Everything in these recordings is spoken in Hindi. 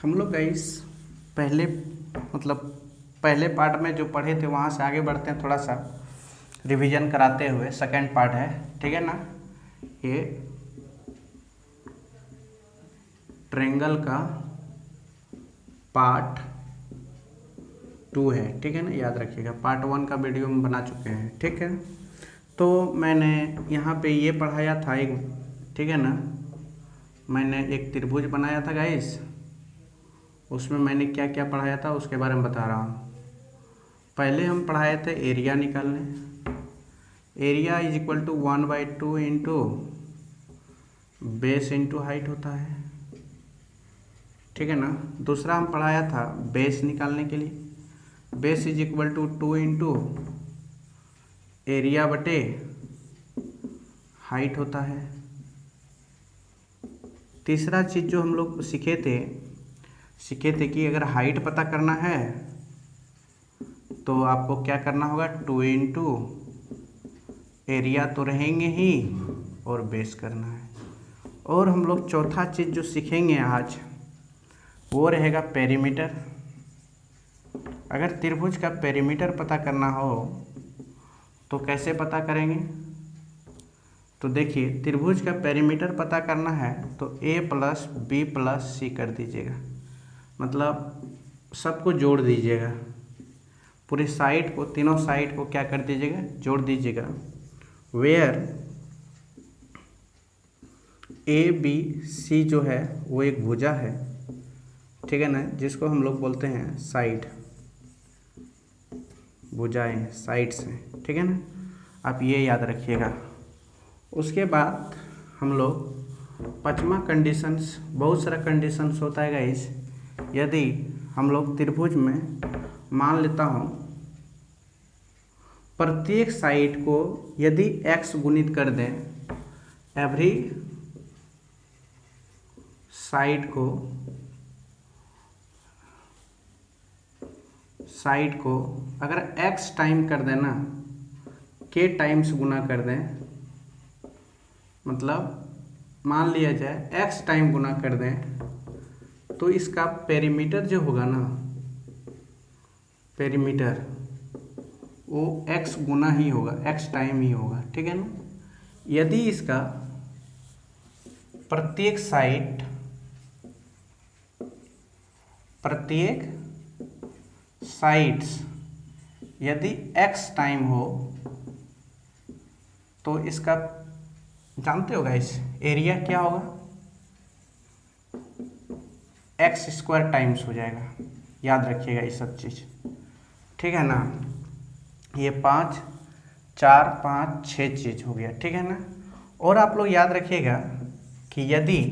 हम लोग गाइस पहले मतलब पहले पार्ट में जो पढ़े थे वहाँ से आगे बढ़ते हैं, थोड़ा सा रिवीजन कराते हुए। सेकंड पार्ट है, ठीक है ना। ये ट्रायंगल का पार्ट 2 है, ठीक है ना। याद रखिएगा, पार्ट 1 का वीडियो हम बना चुके हैं, ठीक है। तो मैंने यहाँ पे ये पढ़ाया था एक, ठीक है ना। मैंने एक त्रिभुज बनाया था गाइस, उसमें मैंने क्या क्या पढ़ाया था उसके बारे में बता रहा हूँ। पहले हम पढ़ाए थे एरिया निकालने। Area is equal to 1/2 into base into height होता है, ठीक है ना। दूसरा हम पढ़ाया था बेस निकालने के लिए, base is equal to 2 into area बटे हाइट होता है। तीसरा चीज़ जो हम लोग सीखे थे कि अगर हाइट पता करना है तो आपको क्या करना होगा, 2 इंटू एरिया तो रहेंगे ही और बेस करना है। और हम लोग चौथा चीज़ जो सीखेंगे आज वो रहेगा पेरीमीटर। अगर त्रिभुज का पेरीमीटर पता करना हो तो कैसे पता करेंगे, तो देखिए त्रिभुज का पेरीमीटर पता करना है तो a प्लस बी प्लस सी कर दीजिएगा, मतलब सबको जोड़ दीजिएगा। पूरी साइड को, तीनों साइड को क्या कर दीजिएगा, जोड़ दीजिएगा। वेयर ए बी सी जो है वो एक भुजा है, ठीक है ना, जिसको हम लोग बोलते हैं साइड, भुजाएं साइड्स हैं, ठीक है ना। आप ये याद रखिएगा। उसके बाद हम लोग पांचवा कंडीशंस, बहुत सारा कंडीशंस होता है गाइस। यदि हम लोग त्रिभुज में मान लेता हूँ प्रत्येक साइड को यदि x गुणित कर दें, एवरी साइड को अगर x टाइम कर देना, k टाइम्स गुना कर दें, मतलब मान लिया जाए x टाइम गुना कर दें, तो इसका पेरीमीटर जो होगा ना, पेरीमीटर वो x गुना ही होगा, x टाइम ही होगा, ठीक है ना। यदि इसका प्रत्येक साइड्स यदि x टाइम हो तो इसका जानते हो गाइस एरिया क्या होगा, x² टाइम्स हो जाएगा। याद रखिएगा ये सब चीज़, ठीक है ना। ये 5 4 5 6 चीज़ हो गया, ठीक है ना। और आप लोग याद रखिएगा कि यदि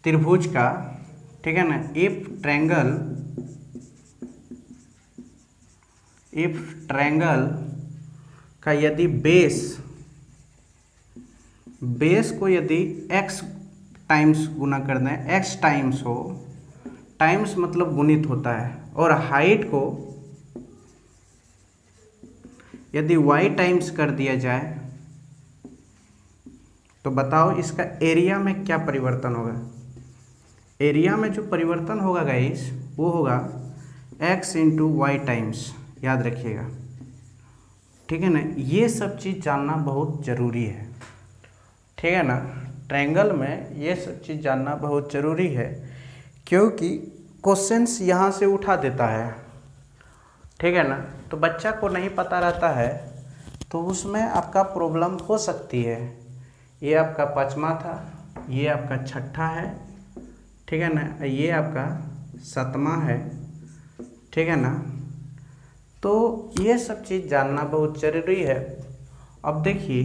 त्रिभुज का, ठीक है ना, इफ ट्रायंगल का यदि बेस को यदि x टाइम्स गुना कर दें, x टाइम्स हो, टाइम्स मतलब गुणित होता है, और हाइट को यदि y टाइम्स कर दिया जाए तो बताओ इसका एरिया में क्या परिवर्तन होगा। एरिया में जो परिवर्तन होगा गाइस वो होगा x इंटू वाई टाइम्स, याद रखिएगा, ठीक है ना। ये सब चीज़ जानना बहुत ज़रूरी है, ठीक है ना। ट्रायंगल में ये सब चीज़ जानना बहुत ज़रूरी है, क्योंकि क्वेश्चंस यहाँ से उठा देता है, ठीक है ना। तो बच्चा को नहीं पता रहता है तो उसमें आपका प्रॉब्लम हो सकती है। ये आपका पाँचवा था, ये आपका छठा है, ठीक है ना, ये आपका सातवां है, ठीक है ना। तो ये सब चीज़ जानना बहुत ज़रूरी है। अब देखिए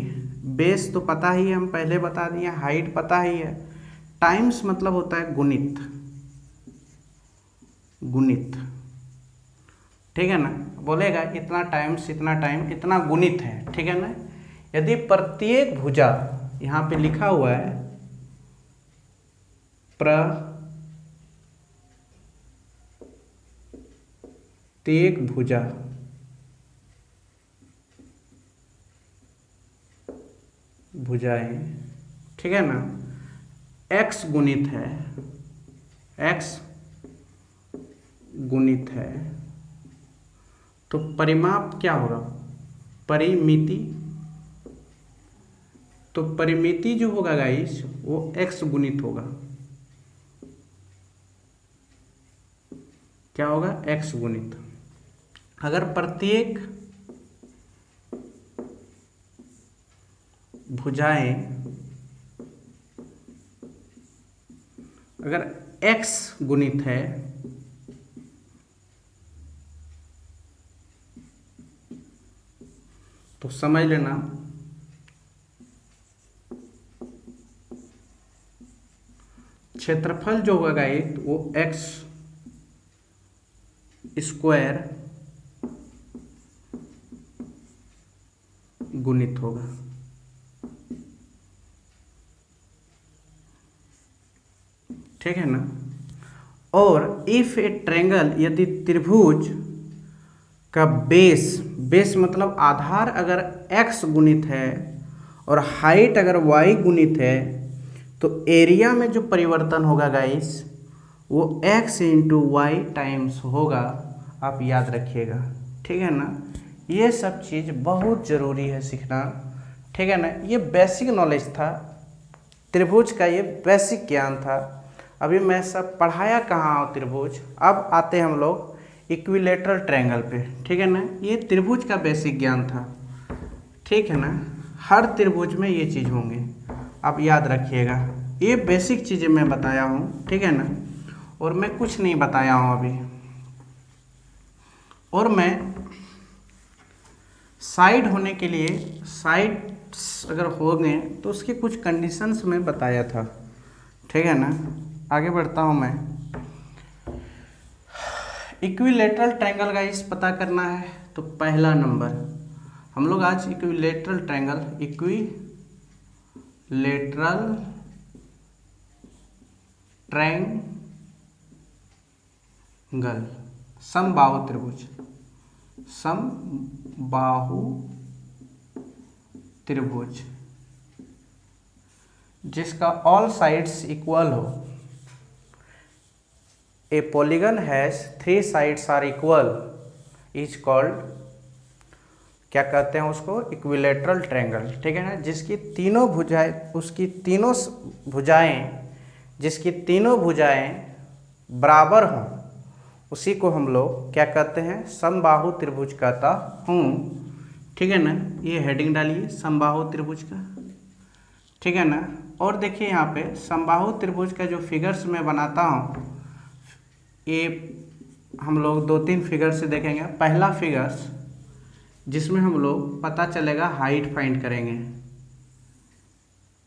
बेस तो पता ही है, हम पहले बता दिए, हाइट पता ही है, टाइम्स मतलब होता है गुणित, ठीक है ना। बोलेगा इतना टाइम्स इतना टाइम इतना गुणित है, ठीक है ना। यदि प्रत्येक भुजा, यहाँ पे लिखा हुआ है प्रत्येक भुजाएं, ठीक है ना, x गुणित है, x गुणित है तो परिमाप क्या होगा, परिमिति। तो परिमिति जो होगा गाइस वो x गुणित होगा। क्या होगा, x गुणित। अगर प्रत्येक भुजाएं अगर x गुणित है तो समझ लेना क्षेत्रफल जो होगा गाइस वो x स्क्वायर गुणित होगा। ठीक है ना। और इफ ए ट्रायंगल, यदि त्रिभुज का बेस मतलब आधार अगर x गुणित है और हाइट अगर y गुणित है तो एरिया में जो परिवर्तन होगा गाइस वो x इंटू वाई टाइम्स होगा। आप याद रखिएगा। ठीक है ना। ये सब चीज़ बहुत ज़रूरी है सीखना। ठीक है ना। ये बेसिक नॉलेज था त्रिभुज का, ये बेसिक ज्ञान था। अभी मैं सब पढ़ाया कहाँ हूँ त्रिभुज। अब आते हैं हम लोग इक्विलेटरल ट्रायंगल पे। ठीक है ना। ये त्रिभुज का बेसिक ज्ञान था। ठीक है ना। हर त्रिभुज में ये चीज़ होंगे, आप याद रखिएगा। ये बेसिक चीज़ें मैं बताया हूँ। ठीक है ना। और मैं कुछ नहीं बताया हूँ अभी। और मैं साइड होने के लिए, साइड्स अगर हो गए तो उसके कुछ कंडीशंस में बताया था। ठीक है ना। आगे बढ़ता हूँ मैं। इक्विलेटरल ट्रायंगल का इस पता करना है तो पहला नंबर हम लोग आज इक्विलेटरल ट्रायंगल, इक्विलेटरल ट्रायंगल, समबाहु त्रिभुज, समबाहु त्रिभुज जिसका ऑल साइड्स इक्वल हो। A polygon has 3 sides are equal is called, क्या कहते हैं उसको, इक्विलेटरल ट्रायंगल। ठीक है ना। जिसकी तीनों भुजाएं, उसकी तीनों भुजाएं, जिसकी तीनों भुजाएं बराबर हों उसी को हम लोग क्या कहते हैं, समबाहु त्रिभुज कहता हूँ। ठीक है ना। ये हेडिंग डालिए समबाहु त्रिभुज का। ठीक है ना। और देखिए यहाँ पे समबाहु त्रिभुज का जो फिगर्स मैं बनाता हूँ, ये हम लोग 2-3 फिगर से देखेंगे। पहला फिगर्स जिसमें हम लोग पता चलेगा हाइट फाइंड करेंगे।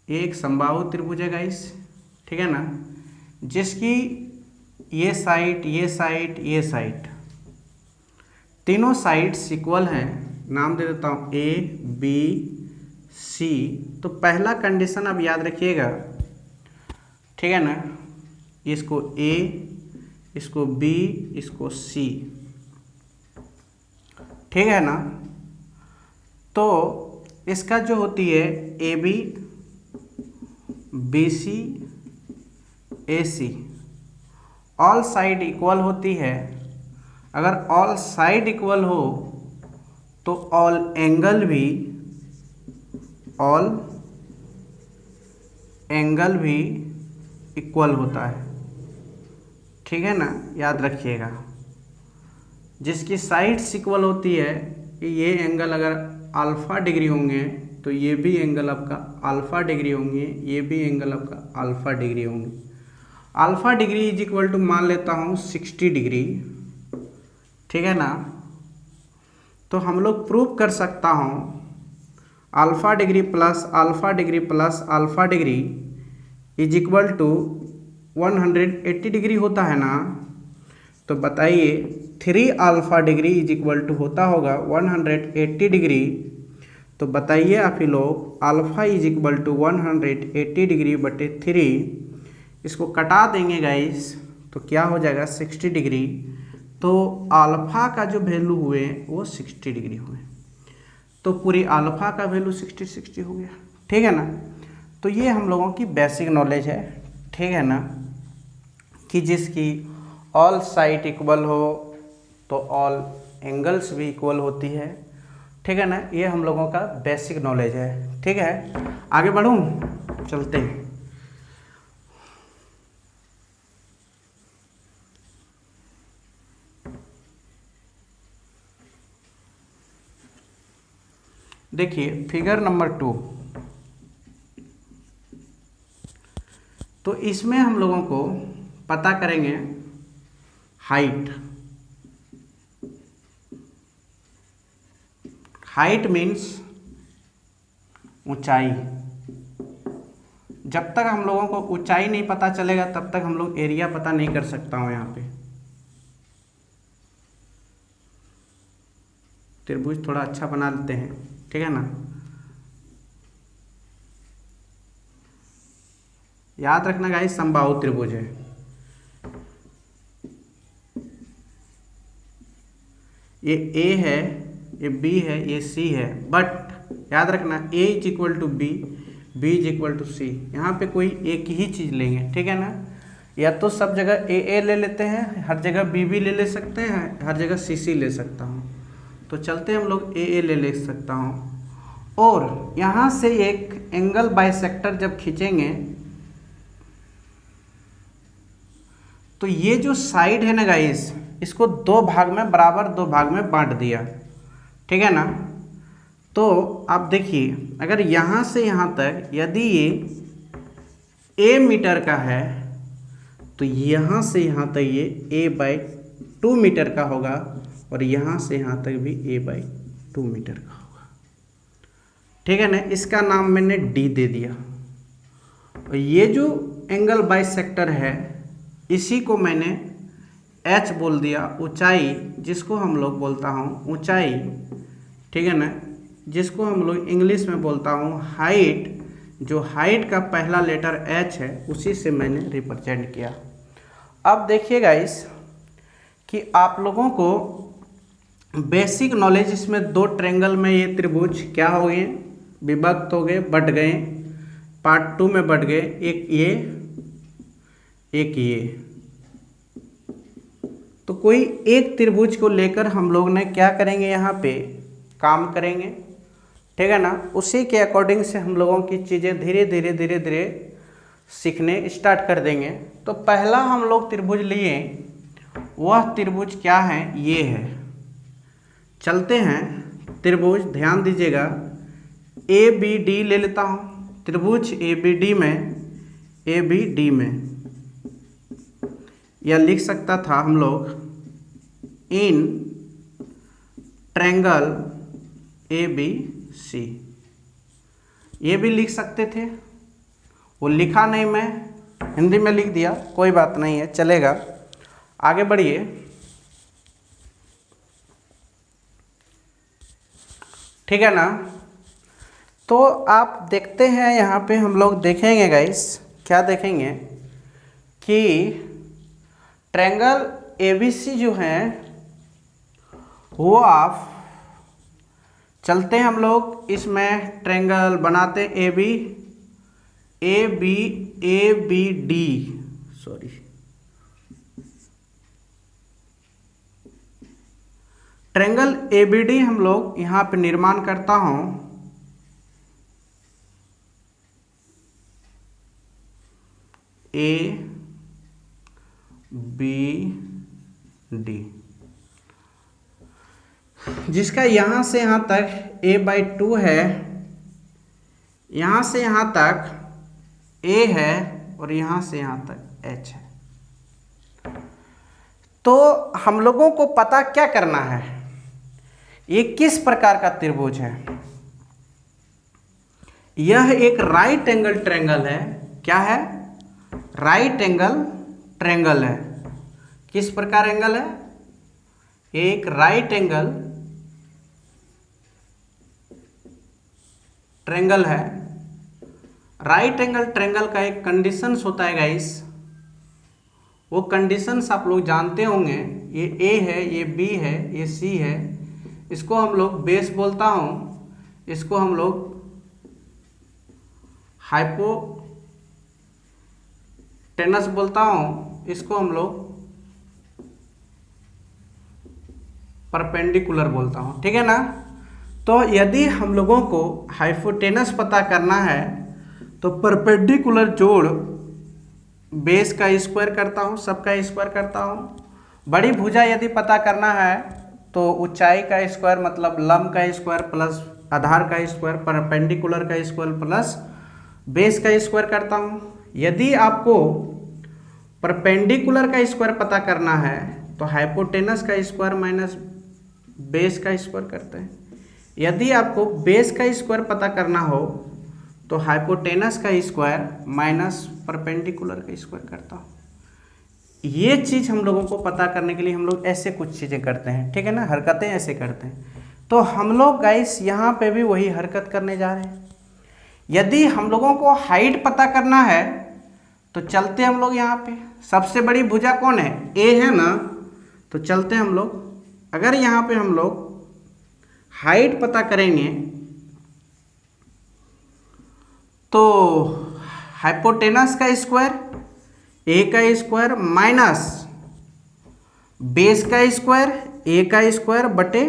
एक समबाहु त्रिभुज है गाइस। ठीक है ना। जिसकी ये साइड, ये साइड, ये साइड, तीनों साइड्स इक्वल हैं। नाम दे देता हूँ ए, बी, सी। तो पहला कंडीशन अब याद रखिएगा। ठीक है ना। इसको ए, इसको बी, इसको सी। ठीक है ना। तो इसका जो होती है A B, B C, A C, all side equal होती है। अगर ऑल साइड इक्वल हो तो ऑल एंगल भी, ऑल एंगल भी इक्वल होता है। ठीक है ना। याद रखिएगा। जिसकी साइड्स इक्वल होती है, ये एंगल अगर अल्फा डिग्री होंगे तो ये भी एंगल आपका अल्फा डिग्री होंगे, ये भी एंगल आपका अल्फा डिग्री होंगे। Alpha degree is equal to मान लेता हूँ 60 डिग्री। ठीक है ना। तो हम लोग प्रूव कर सकता हूँ alpha degree plus alpha degree plus alpha degree is equal to 180 degree होता है ना। तो बताइए 3 alpha degree is equal to होता होगा 180 डिग्री। तो बताइए आप ही लोग alpha is equal to 180 degree बटे 3, इसको कटा देंगे गाइस तो क्या हो जाएगा 60 डिग्री। तो अल्फा का जो वैल्यू हुए वो 60 डिग्री हुए। तो पूरी अल्फा का वैल्यू 60 हो गया। ठीक है ना। तो ये हम लोगों की बेसिक नॉलेज है। ठीक है ना। कि जिसकी ऑल साइड इक्वल हो तो ऑल एंगल्स भी इक्वल होती है, ठीक है ना। ये हम लोगों का बेसिक नॉलेज है, ठीक है। आगे बढ़ूँ, चलते हैं। देखिए फिगर नंबर 2, तो इसमें हम लोगों को पता करेंगे हाइट। हाइट मीन्स ऊंचाई। जब तक हम लोगों को ऊंचाई नहीं पता चलेगा तब तक हम लोग एरिया पता नहीं कर सकता हूं। यहाँ पे त्रिभुज थोड़ा अच्छा बना लेते हैं, ठीक है ना। याद रखना गाइस, समबाहु त्रिभुज है। ये ए है, ये बी है, ये सी है, बट याद रखना A is equal to B, B is equal to C. यहाँ पे कोई एक ही चीज़ लेंगे, ठीक है ना। या तो सब जगह ए ले लेते हैं, हर जगह बी ले ले सकते हैं, हर जगह सी ले सकता हूँ। तो चलते हम लोग ए ले सकता हूँ। और यहाँ से एक एंगल बाइसेक्टर जब खींचेंगे तो ये जो साइड है ना गाइस, इसको दो भाग में बराबर, दो भाग में बांट दिया, ठीक है ना। तो आप देखिए, अगर यहाँ से यहाँ तक यदि ये ए मीटर का है तो यहाँ से यहाँ तक ये a/2 मीटर का होगा, और यहाँ से यहाँ तक भी a/2 मीटर का होगा, ठीक है ना। इसका नाम मैंने d दे दिया। और ये जो एंगल बाइसेक्टर है इसी को मैंने h बोल दिया, ऊंचाई, जिसको हम लोग बोलता हूँ ऊंचाई, ठीक है ना, जिसको हम लोग इंग्लिश में बोलता हूँ हाइट। जो हाइट का पहला लेटर h है उसी से मैंने रिप्रेजेंट किया। अब देखिए गाइस कि आप लोगों को बेसिक नॉलेज, इसमें दो ट्रायंगल में ये त्रिभुज क्या हो गए, विभक्त हो गए, बट गए, पार्ट 2 में बट गए, एक ये एक ये। तो कोई एक त्रिभुज को लेकर हम लोग ने क्या करेंगे, यहाँ पे काम करेंगे, ठीक है ना। उसी के अकॉर्डिंग से हम लोगों की चीज़ें धीरे धीरे सीखने स्टार्ट कर देंगे। तो पहला हम लोग त्रिभुज लिए, वह त्रिभुज क्या है, ये है। चलते हैं त्रिभुज, ध्यान दीजिएगा, ABD ले लेता हूँ। त्रिभुज ABD में या लिख सकता था हम लोग इन ट्रायंगल ABC, ये भी लिख सकते थे, वो लिखा नहीं, मैं हिंदी में लिख दिया, कोई बात नहीं है, चलेगा। आगे बढ़िए। ठीक है ना। तो आप देखते हैं यहाँ पे हम लोग देखेंगे गाइस, क्या देखेंगे कि ट्रायंगल ABC जो है वो आप, चलते हैं हम लोग इसमें ट्रायंगल बनाते ABD, सॉरी, ट्रायंगल ABD हम लोग यहाँ पे निर्माण करता हूँ। ABD, जिसका यहाँ से यहाँ तक a/2 है, यहाँ से यहाँ तक a है, और यहाँ से यहाँ तक h है। तो हम लोगों को पता क्या करना है, ये किस प्रकार का त्रिभुज है। यह एक राइट एंगल ट्रायंगल है। क्या है, राइट एंगल ट्रायंगल है। किस प्रकार एंगल है, एक राइट एंगल ट्रायंगल है। राइट एंगल ट्रायंगल का एक कंडीशंस होता है गाइस, वो कंडीशंस आप लोग जानते होंगे। ये A है, ये B है, ये C है, इसको हम लोग बेस बोलता हूँ, इसको हम लोग हाइपोटेनस बोलता हूँ, इसको हम लोग परपेंडिकुलर बोलता हूँ, ठीक है ना। तो यदि हम लोगों को हाइपोटेनस पता करना है तो परपेंडिकुलर जोड़ बेस का स्क्वायर करता हूँ, सबका स्क्वायर करता हूँ। बड़ी भुजा यदि पता करना है तो ऊंचाई का स्क्वायर मतलब लंब का स्क्वायर प्लस आधार का स्क्वायर, परपेंडिकुलर का स्क्वायर प्लस बेस का स्क्वायर करता हूँ। यदि आपको परपेंडिकुलर का स्क्वायर पता करना है तो हाइपोटेनस का स्क्वायर माइनस बेस का स्क्वायर करते हैं। यदि आपको बेस का स्क्वायर पता करना हो तो हाइपोटेनस का स्क्वायर माइनस परपेंडिकुलर का स्क्वायर करता हूँ। ये चीज़ हम लोगों को पता करने के लिए हम लोग ऐसे कुछ चीज़ें करते हैं, ठीक है ना, हरकतें ऐसे करते हैं। तो हम लोग गाइस यहाँ पे भी वही हरकत करने जा रहे हैं। यदि हम लोगों को हाइट पता करना है तो चलते हम लोग यहाँ पे, सबसे बड़ी भुजा कौन है, ए है ना, तो चलते हम लोग। अगर यहाँ पे हम लोग हाइट पता करेंगे तो हाइपोटेनस का स्क्वायर ए का स्क्वायर माइनस बेस का स्क्वायर ए का स्क्वायर बटे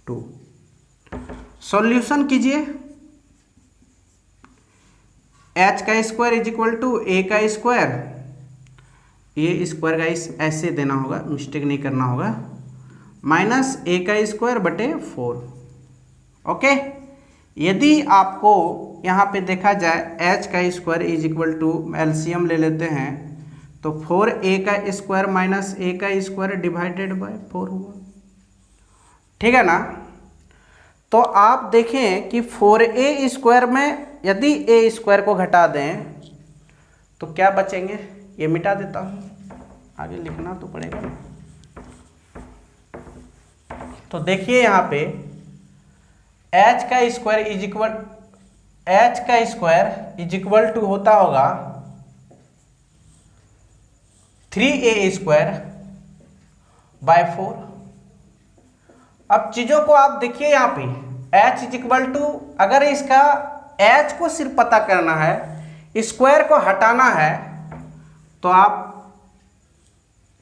2। सॉल्यूशन कीजिए। एच का स्क्वायर इज इक्वल टू ए का स्क्वायर, ये स्क्वायर गाइस ऐसे देना होगा, मिस्टेक नहीं करना होगा, माइनस ए का स्क्वायर बटे 4। ओके। यदि आपको यहाँ पे देखा जाए एच का square is equal to, LCM ले लेते हैं तो 4a का स्क्वायर माइनस ए का स्क्वायर डिवाइडेड बाय 4 हुआ, ठीक है ना। तो आप देखें कि 4a स्क्वायर में यदि a स्क्वायर को घटा दें तो क्या बचेंगे, ये मिटा देता हूँ, आगे लिखना तो पड़ेगा। तो देखिए यहाँ पे h का स्क्वायर इज इक्वल टू होता होगा 3a स्क्वायर बाय 4। अब चीजों को आप देखिए यहाँ पे h इज इक्वल टू, अगर इसका h को सिर्फ पता करना है, स्क्वायर को हटाना है, तो आप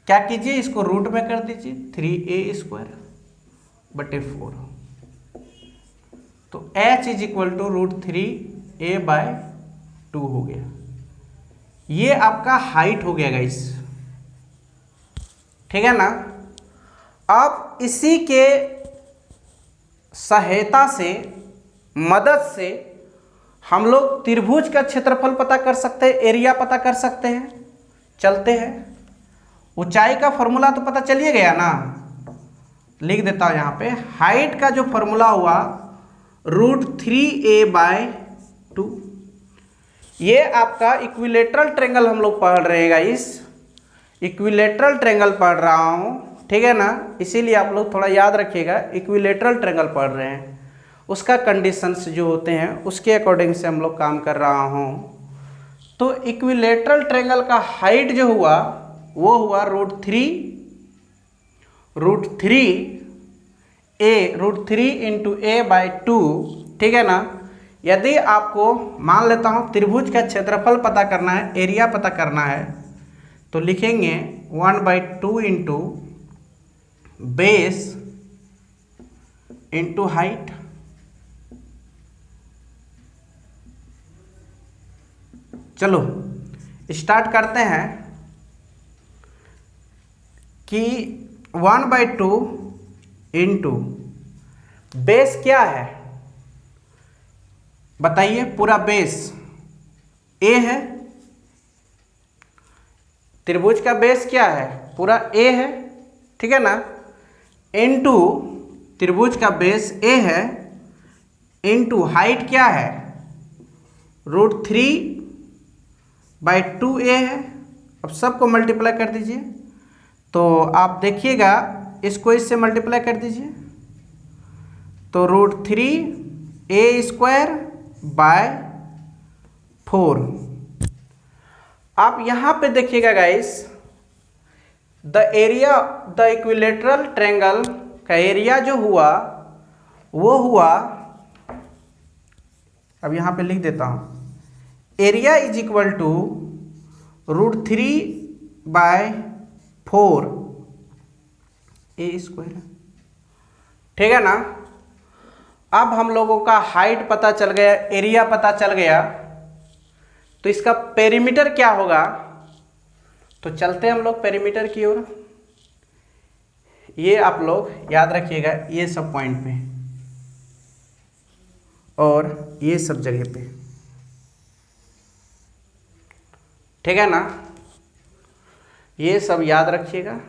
क्या कीजिए, इसको रूट में कर दीजिए 3a स्क्वायर बटे 4। तो h is equal to √3a by 2 हो गया। ये आपका हाइट हो गया गाइस, ठीक है ना। अब इसी के सहायता से, मदद से हम लोग त्रिभुज का क्षेत्रफल पता कर सकते हैं, एरिया पता कर सकते हैं। चलते हैं। ऊंचाई का फॉर्मूला तो पता चलिए गया ना, लिख देता हूं यहाँ पे। हाइट का जो फॉर्मूला हुआ √3a बाय 2। ये आपका इक्विलेटरल ट्रायंगल हम लोग पढ़ रहे हैं गाइस, इक्विलेटरल ट्रायंगल पढ़ रहा हूँ, ठीक है ना। इसीलिए आप लोग थोड़ा याद रखिएगा, इक्विलेटरल ट्रायंगल पढ़ रहे हैं, उसका कंडीशंस जो होते हैं उसके अकॉर्डिंग से हम लोग काम कर रहा हूँ। तो इक्विलेटरल ट्रायंगल का हाइट जो हुआ वो हुआ √3 इंटू a बाय 2, ठीक है ना। यदि आपको मान लेता हूँ त्रिभुज का क्षेत्रफल पता करना है, एरिया पता करना है, तो लिखेंगे 1/2 इंटू बेस इंटू हाइट। चलो स्टार्ट करते हैं कि 1/2 इंटू बेस क्या है बताइए, पूरा बेस a है, त्रिभुज का बेस क्या है, पूरा a है, ठीक है ना। इंटू त्रिभुज का बेस a है, इंटू हाइट क्या है √3/2a है। अब सबको मल्टीप्लाई कर दीजिए, तो आप देखिएगा इसको इससे मल्टीप्लाई कर दीजिए, तो √3a स्क्वायर बाय 4। आप यहाँ पे देखिएगा guys, the area, the equilateral triangle का एरिया जो हुआ वो हुआ, अब यहाँ पे लिख देता हूँ, area is equal to √3/4 a square है। ठीक है ना। अब हम लोगों का हाइट पता चल गया, एरिया पता चल गया, तो इसका पेरीमीटर क्या होगा। तो चलते हैं हम लोग पेरीमीटर की ओर। ये आप लोग याद रखिएगा, ये सब पॉइंट पे और ये सब जगह पे। ठीक है ना, ये सब याद रखिएगा।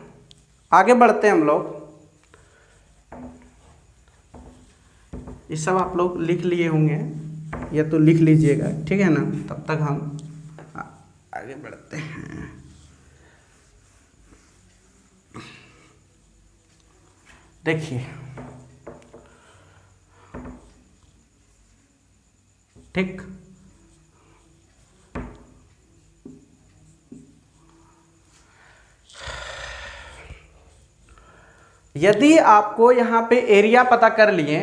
आगे बढ़ते हैं हम लोग। ये सब आप लोग लिख लिए होंगे या तो लिख लीजिएगा, ठीक है ना। तब तक हम आगे बढ़ते हैं। देखिए, ठीक, यदि आपको यहाँ पे एरिया पता कर लिए,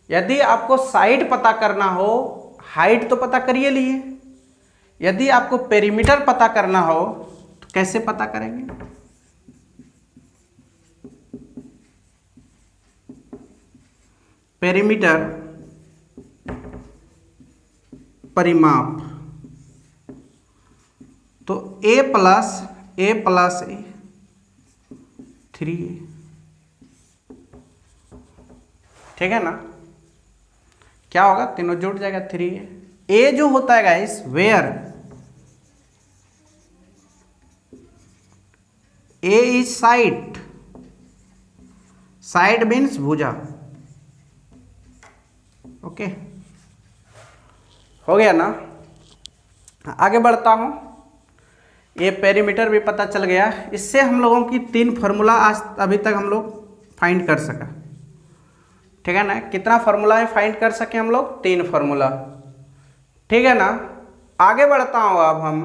यदि आपको साइड पता करना हो, हाइट तो पता करिए लिए, यदि आपको पेरीमीटर पता करना हो तो कैसे पता करेंगे। पेरीमीटर परिमाप, तो a प्लस ए 3a, ठीक है ना। क्या होगा, तीनों जुड़ जाएगा 3a। ए जो होता है guys, where a is side, side means भुजा। ओके, हो गया ना। आगे बढ़ता हूं। ये पेरीमीटर भी पता चल गया। इससे हम लोगों की 3 फार्मूला आज अभी तक हम लोग फाइंड कर सका। ठीक है ना, कितना फार्मूला है फाइंड कर सके हम लोग, 3 फार्मूला। ठीक है ना। आगे बढ़ता हूँ। अब हम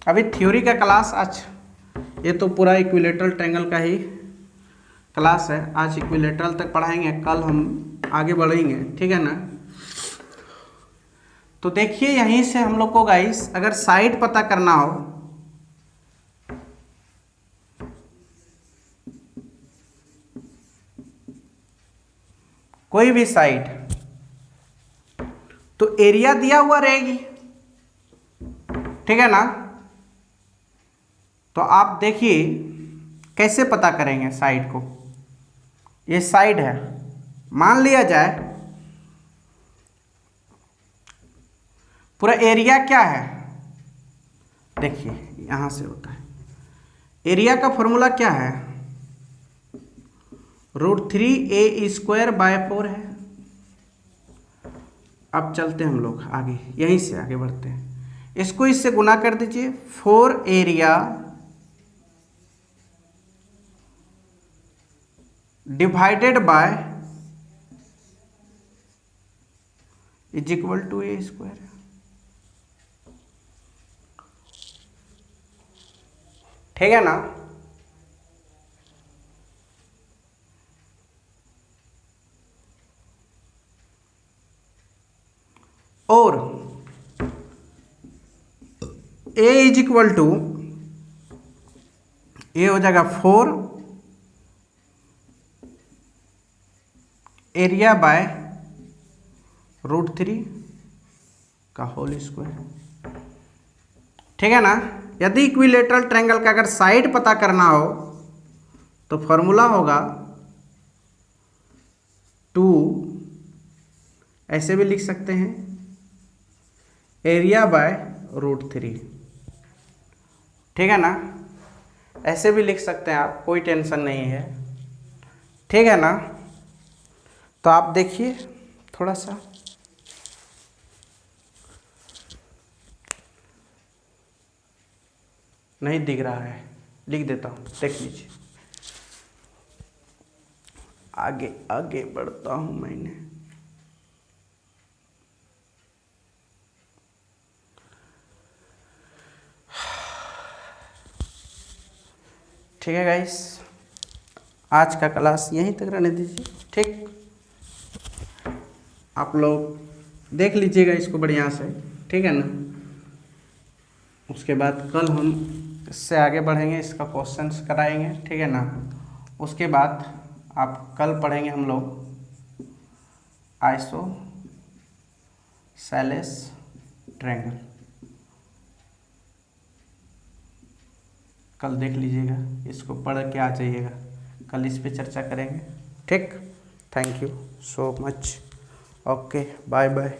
अभी थ्योरी का क्लास, आज ये तो पूरा इक्विलेटरल ट्रायंगल का ही क्लास है। आज इक्विलेटरल तक पढ़ाएंगे, कल हम आगे बढ़ेंगे। ठीक है ना। तो देखिए, यहीं से हम लोग को गाइस अगर साइड पता करना हो, कोई भी साइड, तो एरिया दिया हुआ रहेगी। ठीक है ना। तो आप देखिए कैसे पता करेंगे साइड को। ये साइड है, मान लिया जाए पूरा एरिया क्या है। देखिए यहां से होता है, एरिया का फॉर्मूला क्या है, √3a² है। अब चलते हैं हम लोग आगे, यहीं से आगे बढ़ते हैं। इसको इससे गुना कर दीजिए, 4 area divided by is equal to a²। ठीक है ना। और a इज इक्वल टू, ये हो जाएगा 4 एरिया बाय √3 का होल स्क्वायर। ठीक है ना। यदि इक्विलेटरल ट्रायंगल का अगर साइड पता करना हो तो फॉर्मूला होगा 2, ऐसे भी लिख सकते हैं, एरिया बाय √3। ठीक है ना, ऐसे भी लिख सकते हैं आप, कोई टेंशन नहीं है। ठीक है ना। तो आप देखिए थोड़ा सा, नहीं दिख रहा है, लिख देता हूँ, देख लीजिए। आगे आगे बढ़ता हूँ मैंने। ठीक है गाइस, आज का क्लास यहीं तक रहने दीजिए। ठीक, आप लोग देख लीजिएगा इसको बढ़िया से। ठीक है ना। उसके बाद कल हम इससे आगे बढ़ेंगे, इसका क्वेश्चंस कराएंगे, ठीक है ना। उसके बाद आप कल पढ़ेंगे हम लोग आइसो सेलेस ट्रायंगल। कल देख लीजिएगा, इसको पढ़ के आ जाइएगा, कल इस पे चर्चा करेंगे, ठीक। Thank you so much, okay, bye bye.